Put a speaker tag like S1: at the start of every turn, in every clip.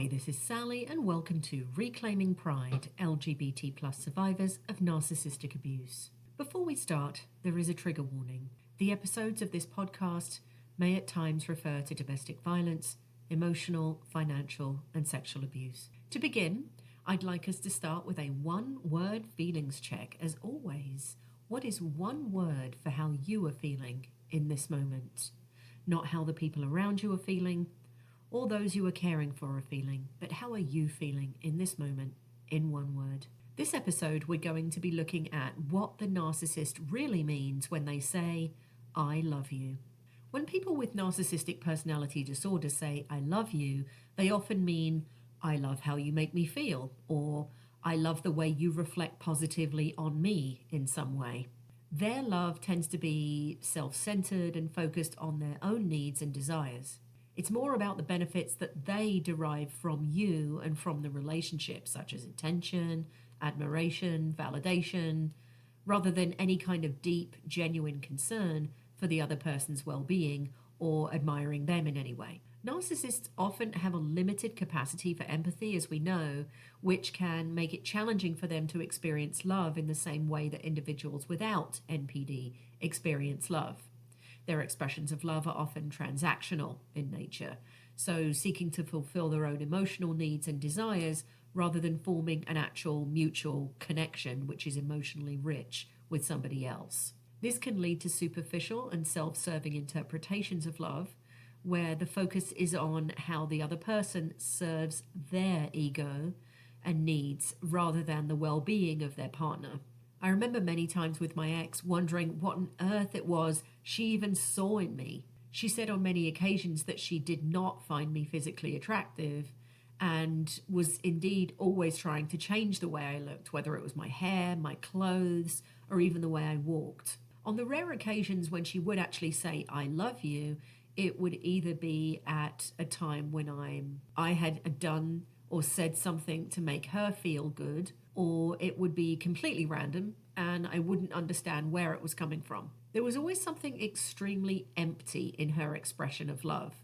S1: Hi, this is Sally, and welcome to Reclaiming Pride, LGBT plus survivors of narcissistic abuse. Before we start, there is a trigger warning. The episodes of this podcast may at times refer to domestic violence, emotional, financial, and sexual abuse. To begin, I'd like us to start with a one-word feelings check. As always, what is one word for how you are feeling in this moment? Not how the people around you are feeling, or those you are caring for are feeling, but how are you feeling in this moment in one word? This episode, we're going to be looking at what the narcissist really means when they say, I love you. When people with narcissistic personality disorder say, I love you, they often mean, I love how you make me feel, or I love the way you reflect positively on me in some way. Their love tends to be self-centered and focused on their own needs and desires. It's more about the benefits that they derive from you and from the relationship, such as attention, admiration, validation, rather than any kind of deep, genuine concern for the other person's well-being or admiring them in any way. Narcissists often have a limited capacity for empathy, as we know, which can make it challenging for them to experience love in the same way that individuals without NPD experience love. Their expressions of love are often transactional in nature, so seeking to fulfill their own emotional needs and desires rather than forming an actual mutual connection which is emotionally rich with somebody else. This can lead to superficial and self-serving interpretations of love, where the focus is on how the other person serves their ego and needs rather than the well-being of their partner. I remember many times with my ex wondering what on earth it was she even saw in me. She said on many occasions that she did not find me physically attractive and was indeed always trying to change the way I looked, whether it was my hair, my clothes, or even the way I walked. On the rare occasions when she would actually say, I love you, it would either be at a time when I had done or said something to make her feel good, or it would be completely random and I wouldn't understand where it was coming from. There was always something extremely empty in her expression of love.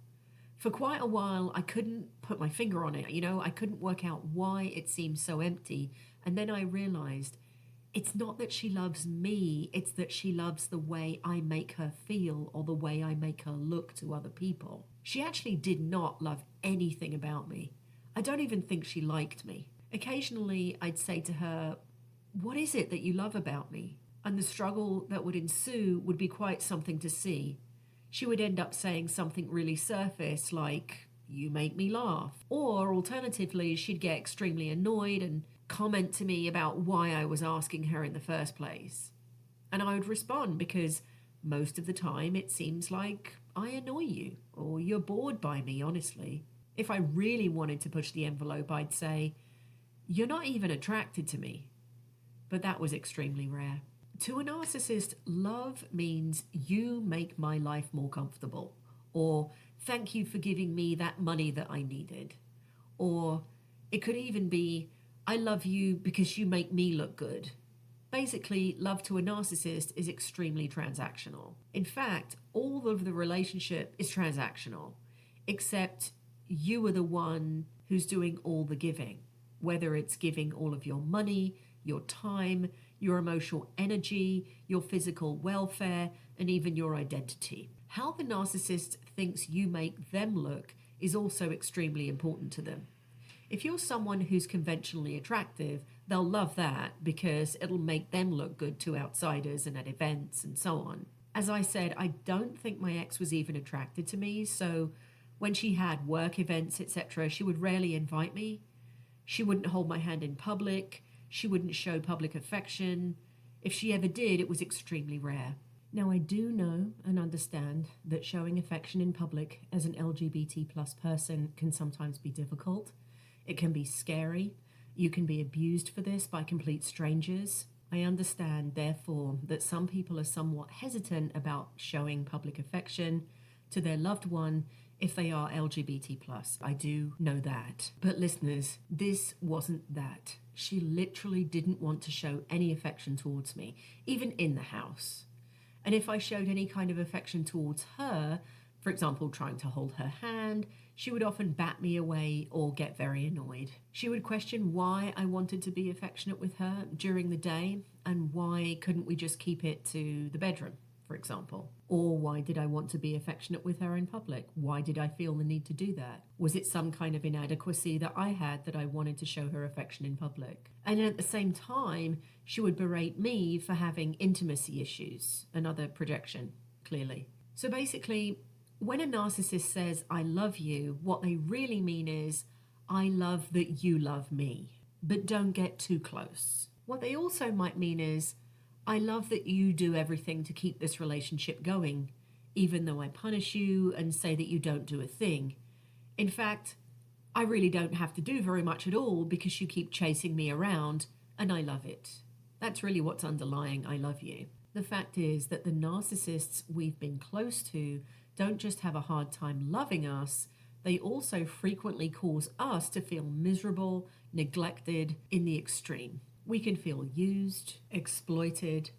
S1: For quite a while, I couldn't put my finger on it. I couldn't work out why it seemed so empty. And then I realized it's not that she loves me, it's that she loves the way I make her feel or the way I make her look to other people. She actually did not love anything about me. I don't even think she liked me. Occasionally, I'd say to her, what is it that you love about me? And the struggle that would ensue would be quite something to see. She would end up saying something really surface like, you make me laugh. Or alternatively, she'd get extremely annoyed and comment to me about why I was asking her in the first place. And I would respond because most of the time it seems like I annoy you or you're bored by me, honestly. If I really wanted to push the envelope, I'd say, you're not even attracted to me. But that was extremely rare. To a narcissist, love means you make my life more comfortable, or thank you for giving me that money that I needed. Or it could even be, I love you because you make me look good. Basically, love to a narcissist is extremely transactional. In fact, all of the relationship is transactional, except you are the one who's doing all the giving, whether it's giving all of your money, your time, your emotional energy, your physical welfare, and even your identity. How the narcissist thinks you make them look is also extremely important to them. If you're someone who's conventionally attractive, they'll love that because it'll make them look good to outsiders and at events and so on. As I said, I don't think my ex was even attracted to me, so when she had work events, etc., she would rarely invite me. She wouldn't hold my hand in public. She wouldn't show public affection. If she ever did, it was extremely rare. Now, I do know and understand that showing affection in public as an LGBT plus person can sometimes be difficult. It can be scary. You can be abused for this by complete strangers. I understand, therefore, that some people are somewhat hesitant about showing public affection to their loved one if they are LGBT plus. I do know that. But listeners, this wasn't that. She literally didn't want to show any affection towards me, even in the house. And if I showed any kind of affection towards her, for example, trying to hold her hand, she would often bat me away or get very annoyed. She would question why I wanted to be affectionate with her during the day and why couldn't we just keep it to the bedroom, for example. Or why did I want to be affectionate with her in public? Why did I feel the need to do that? Was it some kind of inadequacy that I had that I wanted to show her affection in public? And at the same time, she would berate me for having intimacy issues, another projection, clearly. So basically, when a narcissist says, I love you, what they really mean is, I love that you love me, but don't get too close. What they also might mean is, I love that you do everything to keep this relationship going, even though I punish you and say that you don't do a thing. In fact, I really don't have to do very much at all because you keep chasing me around, and I love it. That's really what's underlying I love you. The fact is that the narcissists we've been close to don't just have a hard time loving us, they also frequently cause us to feel miserable, neglected in the extreme. We can feel used, exploited,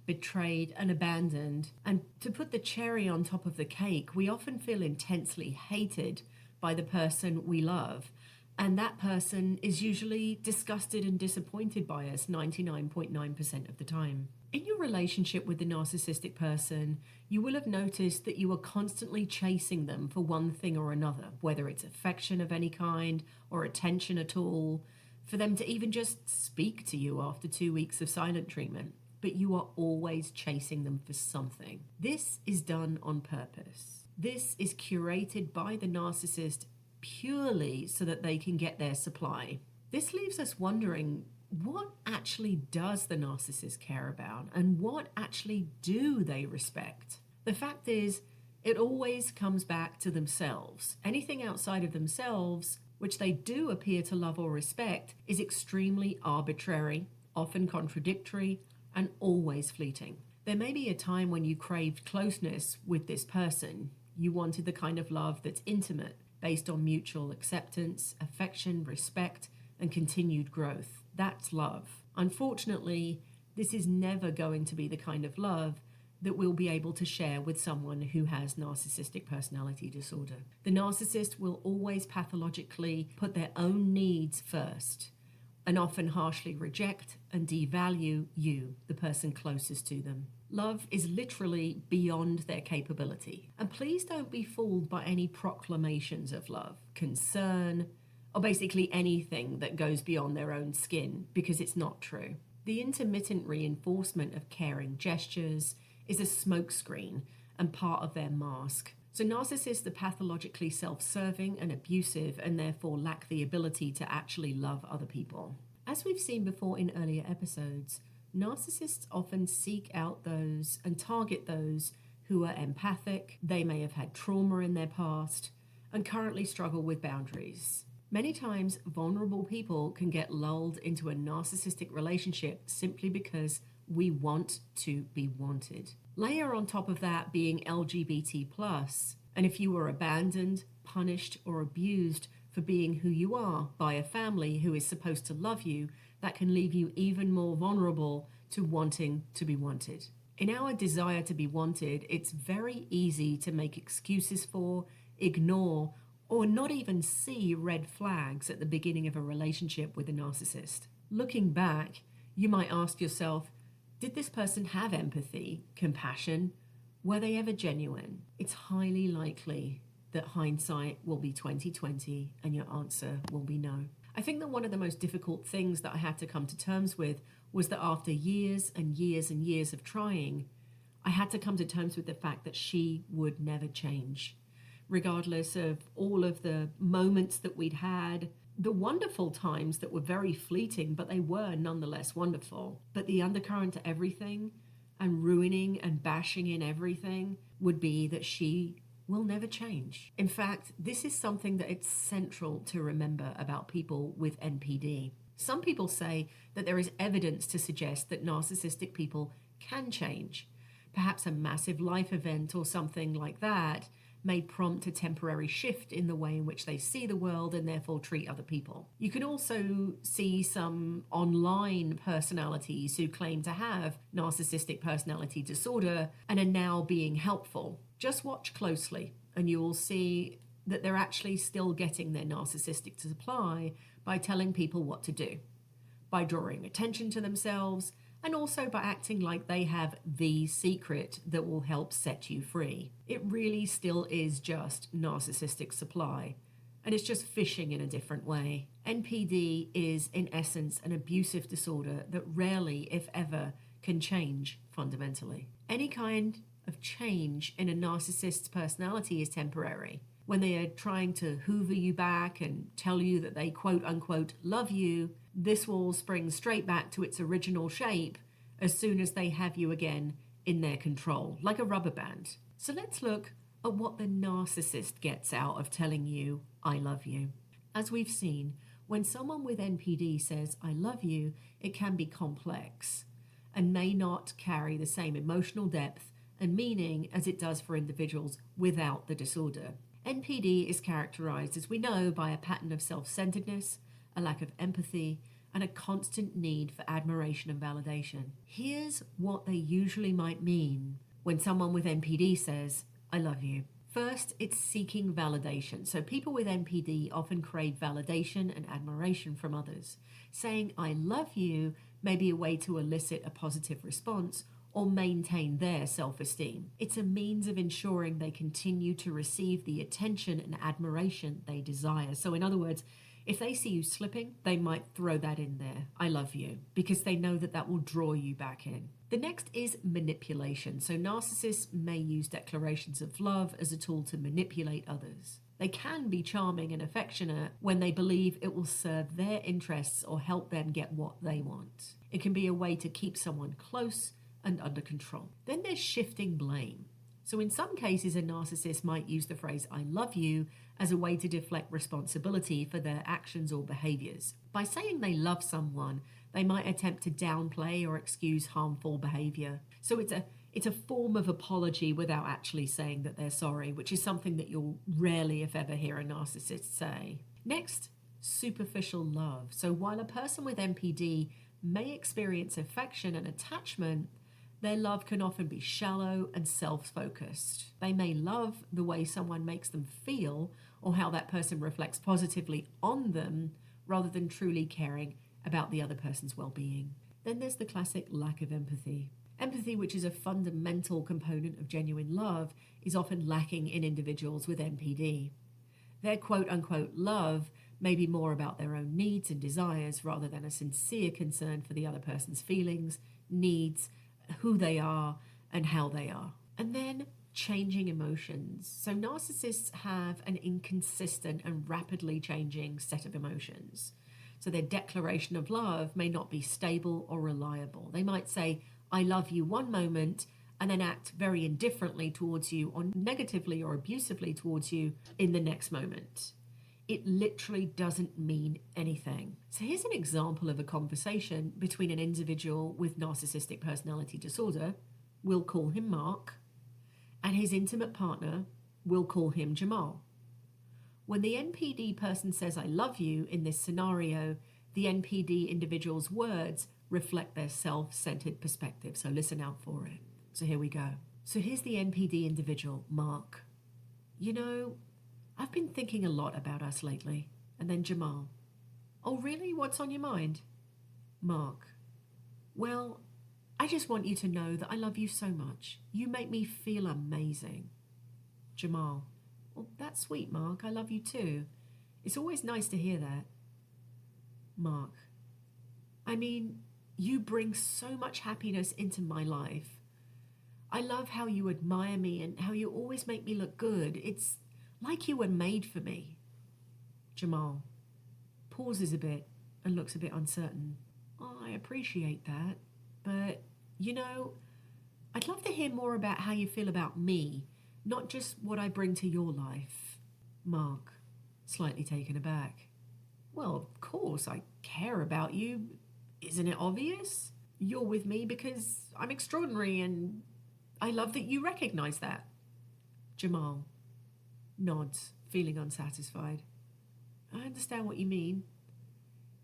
S1: betrayed, and abandoned. And to put the cherry on top of the cake, we often feel intensely hated by the person we love. And that person is usually disgusted and disappointed by us 99.9% of the time. In your relationship with the narcissistic person, you will have noticed that you are constantly chasing them for one thing or another, whether it's affection of any kind or attention at all, for them to even just speak to you after 2 weeks of silent treatment. But you are always chasing them for something. This is done on purpose. This is curated by the narcissist purely so that they can get their supply. This leaves us wondering, what actually does the narcissist care about, and what actually do they respect? The fact is, it always comes back to themselves. Anything outside of themselves, which they do appear to love or respect, is extremely arbitrary, often contradictory, and always fleeting. There may be a time when you craved closeness with this person. You wanted the kind of love that's intimate, based on mutual acceptance, affection, respect, and continued growth. That's love. Unfortunately, this is never going to be the kind of love that we'll be able to share with someone who has narcissistic personality disorder. The narcissist will always pathologically put their own needs first and often harshly reject and devalue you, the person closest to them. Love is literally beyond their capability. And please don't be fooled by any proclamations of love, concern, or basically anything that goes beyond their own skin, because it's not true. The intermittent reinforcement of caring gestures is a smokescreen and part of their mask. So narcissists are pathologically self-serving and abusive and therefore lack the ability to actually love other people. As we've seen before in earlier episodes, narcissists often seek out those and target those who are empathic, they may have had trauma in their past, and currently struggle with boundaries. Many times, vulnerable people can get lulled into a narcissistic relationship simply because we want to be wanted. Layer on top of that being LGBT+, and if you were abandoned, punished, or abused for being who you are by a family who is supposed to love you, that can leave you even more vulnerable to wanting to be wanted. In our desire to be wanted, it's very easy to make excuses for, ignore, or not even see red flags at the beginning of a relationship with a narcissist. Looking back, you might ask yourself, did this person have empathy, compassion? Were they ever genuine? It's highly likely that hindsight will be 20/20 and your answer will be no. I think that one of the most difficult things that I had to come to terms with was that after years and years and years of trying, I had to come to terms with the fact that she would never change. Regardless of all of the moments that we'd had, the wonderful times that were very fleeting, but they were nonetheless wonderful. But the undercurrent to everything and ruining and bashing in everything would be that she will never change. In fact, this is something that it's central to remember about people with NPD. Some people say that there is evidence to suggest that narcissistic people can change. Perhaps a massive life event or something like that may prompt a temporary shift in the way in which they see the world and therefore treat other people. You can also see some online personalities who claim to have narcissistic personality disorder and are now being helpful. Just watch closely and you will see that they're actually still getting their narcissistic supply by telling people what to do, by drawing attention to themselves, and also by acting like they have the secret that will help set you free. It really still is just narcissistic supply, and it's just fishing in a different way. NPD is, in essence, an abusive disorder that rarely, if ever, can change fundamentally. Any kind of change in a narcissist's personality is temporary. When they are trying to hoover you back and tell you that they quote unquote love you, this will spring straight back to its original shape as soon as they have you again in their control, like a rubber band. So let's look at what the narcissist gets out of telling you, I love you. As we've seen, when someone with NPD says, I love you, it can be complex and may not carry the same emotional depth and meaning as it does for individuals without the disorder. NPD is characterized, as we know, by a pattern of self-centeredness, a lack of empathy, and a constant need for admiration and validation. Here's what they usually might mean when someone with NPD says, I love you. First, it's seeking validation. So people with NPD often crave validation and admiration from others. Saying, I love you may be a way to elicit a positive response or maintain their self-esteem. It's a means of ensuring they continue to receive the attention and admiration they desire. So in other words, if they see you slipping, they might throw that in there, I love you, because they know that that will draw you back in. The next is manipulation. So narcissists may use declarations of love as a tool to manipulate others. They can be charming and affectionate when they believe it will serve their interests or help them get what they want. It can be a way to keep someone close and under control. Then there's shifting blame. So in some cases, a narcissist might use the phrase, I love you, as a way to deflect responsibility for their actions or behaviors. By saying they love someone, they might attempt to downplay or excuse harmful behavior. So it's a form of apology without actually saying that they're sorry, which is something that you'll rarely, if ever, hear a narcissist say. Next, superficial love. So while a person with NPD may experience affection and attachment, their love can often be shallow and self-focused. They may love the way someone makes them feel or how that person reflects positively on them rather than truly caring about the other person's well-being. Then there's the classic lack of empathy. Empathy, which is a fundamental component of genuine love, is often lacking in individuals with NPD. Their quote-unquote love may be more about their own needs and desires rather than a sincere concern for the other person's feelings, needs, who they are, and how they are. And then changing emotions. So narcissists have an inconsistent and rapidly changing set of emotions. So their declaration of love may not be stable or reliable. They might say, I love you one moment, and then act very indifferently towards you or negatively or abusively towards you in the next moment. It literally doesn't mean anything. So here's an example of a conversation between an individual with narcissistic personality disorder, we'll call him Mark, and his intimate partner, we'll call him Jamal. When the NPD person says, I love you in this scenario, the NPD individual's words reflect their self-centered perspective. So listen out for it. So here we go. So here's the NPD individual, Mark. You know, I've been thinking a lot about us lately. And then Jamal. Oh, really? What's on your mind? Mark. Well, I just want you to know that I love you so much. You make me feel amazing. Jamal. Well, that's sweet, Mark. I love you too. It's always nice to hear that. Mark. I mean, you bring so much happiness into my life. I love how you admire me and how you always make me look good. It's like you were made for me. Jamal pauses a bit and looks a bit uncertain. Oh, I appreciate that, but, you know, I'd love to hear more about how you feel about me, not just what I bring to your life. Mark, slightly taken aback. Well, of course, I care about you. Isn't it obvious? You're with me because I'm extraordinary and I love that you recognize that. Jamal nods, feeling unsatisfied. I understand what you mean.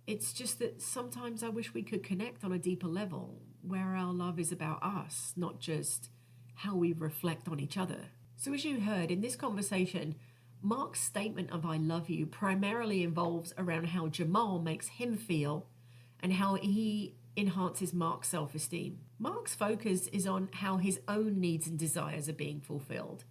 S1: It's just that sometimes I wish we could connect on a deeper level, where our love is about us, not just how we reflect on each other. So as you heard, in this conversation, Mark's statement of I love you primarily involves around how Jamal makes him feel and how he enhances Mark's self-esteem. Mark's focus is on how his own needs and desires are being fulfilled.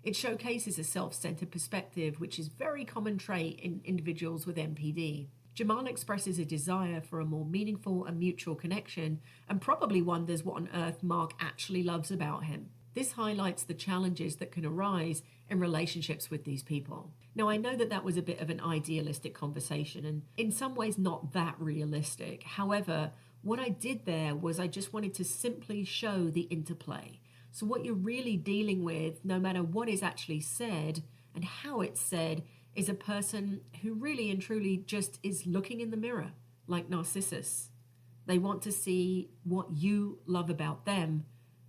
S1: It showcases a self-centered perspective, which is a very common trait in individuals with NPD. Jamal expresses a desire for a more meaningful and mutual connection and probably wonders what on earth Mark actually loves about him. This highlights the challenges that can arise in relationships with these people. Now, I know that was a bit of an idealistic conversation and in some ways not that realistic. However, what I did there was I just wanted to simply show the interplay. So what you're really dealing with, no matter what is actually said and how it's said, is a person who really and truly just is looking in the mirror, like Narcissus. They want to see what you love about them,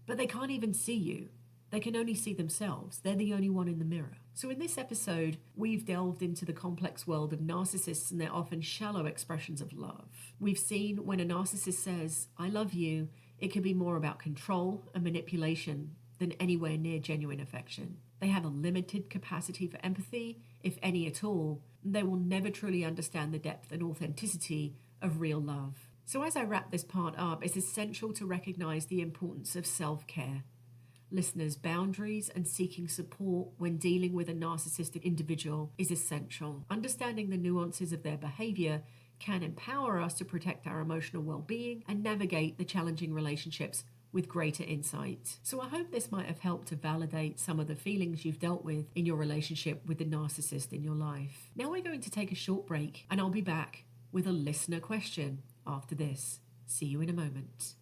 S1: but they can't even see you. They can only see themselves. They're the only one in the mirror. So in this episode, we've delved into the complex world of narcissists and their often shallow expressions of love. We've seen when a narcissist says, I love you, it can be more about control and manipulation than anywhere near genuine affection. They have a limited capacity for empathy, if any at all, and they will never truly understand the depth and authenticity of real love. So as I wrap this part up, it's essential to recognize the importance of self-care. Listeners' boundaries and seeking support when dealing with a narcissistic individual is essential. Understanding the nuances of their behavior can empower us to protect our emotional well-being and navigate the challenging relationships with greater insight. So I hope this might have helped to validate some of the feelings you've dealt with in your relationship with the narcissist in your life. Now we're going to take a short break and I'll be back with a listener question after this. See you in a moment.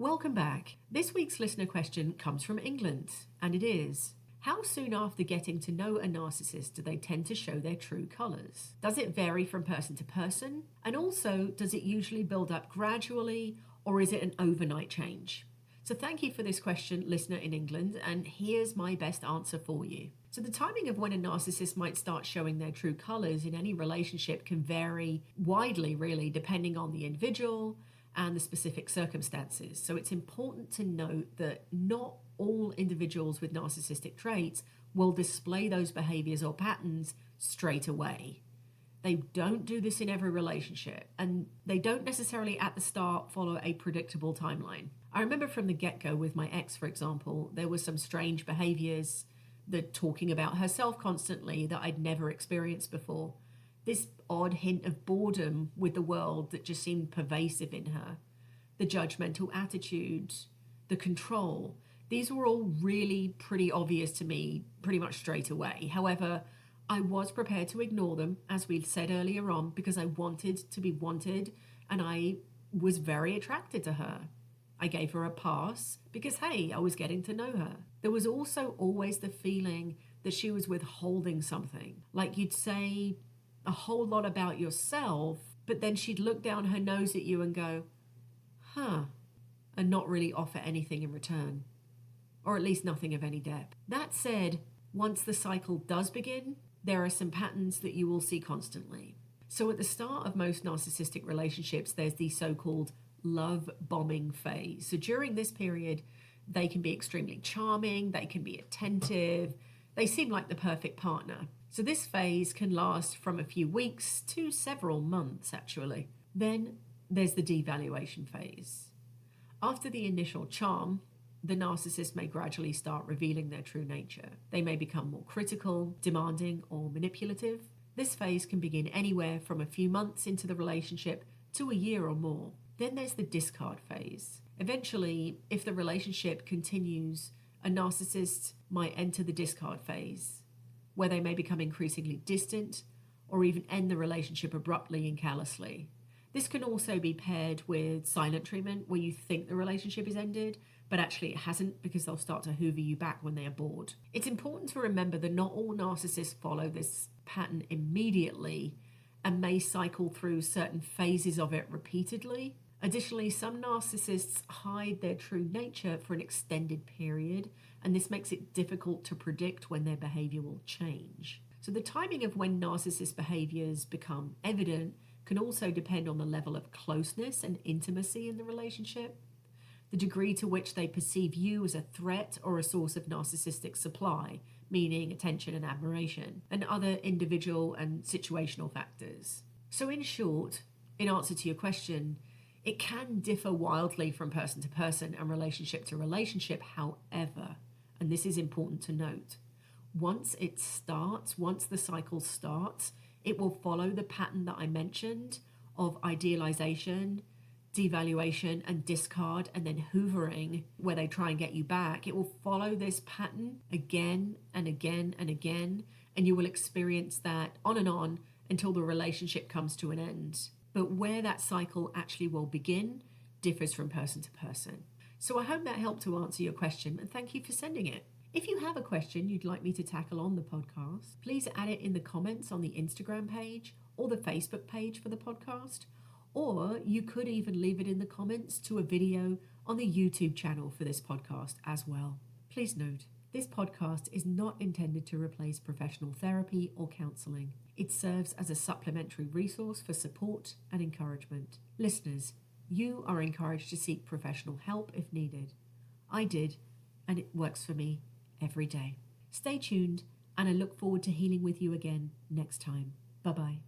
S1: Welcome back. This week's listener question comes from England, and it is, how soon after getting to know a narcissist do they tend to show their true colours? Does it vary from person to person? And also, does it usually build up gradually, or is it an overnight change? So thank you for this question, listener in England, and here's my best answer for you. So the timing of when a narcissist might start showing their true colours in any relationship can vary widely, really, depending on the individual and the specific circumstances. So it's important to note that not all individuals with narcissistic traits will display those behaviors or patterns straight away. They don't do this in every relationship, and they don't necessarily at the start follow a predictable timeline. I remember from the get-go with my ex, for example, there was some strange behaviors, the talking about herself constantly that I'd never experienced before. This odd hint of boredom with the world that just seemed pervasive in her. The judgmental attitude, the control. These were all really pretty obvious to me pretty much straight away. However, I was prepared to ignore them, as we said earlier on, because I wanted to be wanted and I was very attracted to her. I gave her a pass because, hey, I was getting to know her. There was also always the feeling that she was withholding something. Like you'd say a whole lot about yourself, but then she'd look down her nose at you and go, and not really offer anything in return, or at least nothing of any depth. That said, once the cycle does begin, there are some patterns that you will see constantly. So at the start of most narcissistic relationships, there's the so-called love bombing phase. So during this period, they can be extremely charming, they can be attentive, they seem like the perfect partner. So this phase can last from a few weeks to several months, actually. Then there's the devaluation phase. After the initial charm, the narcissist may gradually start revealing their true nature. They may become more critical, demanding, or manipulative. This phase can begin anywhere from a few months into the relationship to a year or more. Then there's the discard phase. Eventually, if the relationship continues, a narcissist might enter the discard phase, where they may become increasingly distant or even end the relationship abruptly and callously. This can also be paired with silent treatment, where you think the relationship is ended, but actually it hasn't, because they'll start to hoover you back when they are bored. It's important to remember that not all narcissists follow this pattern immediately and may cycle through certain phases of it repeatedly. Additionally, some narcissists hide their true nature for an extended period, and this makes it difficult to predict when their behavior will change. So the timing of when narcissist behaviors become evident can also depend on the level of closeness and intimacy in the relationship, the degree to which they perceive you as a threat or a source of narcissistic supply, meaning attention and admiration, and other individual and situational factors. So in short, in answer to your question, it can differ wildly from person to person and relationship to relationship. However, and this is important to note, once the cycle starts, it will follow the pattern that I mentioned of idealization, devaluation, and discard, and then hoovering, where they try and get you back. It will follow this pattern again and again and again, and you will experience that on and on until the relationship comes to an end. But where that cycle actually will begin differs from person to person. So I hope that helped to answer your question, and thank you for sending it. If you have a question you'd like me to tackle on the podcast, please add it in the comments on the Instagram page or the Facebook page for the podcast, or you could even leave it in the comments to a video on the YouTube channel for this podcast as well. Please note, this podcast is not intended to replace professional therapy or counselling. It serves as a supplementary resource for support and encouragement. Listeners, you are encouraged to seek professional help if needed. I did, and it works for me every day. Stay tuned, and I look forward to healing with you again next time. Bye-bye.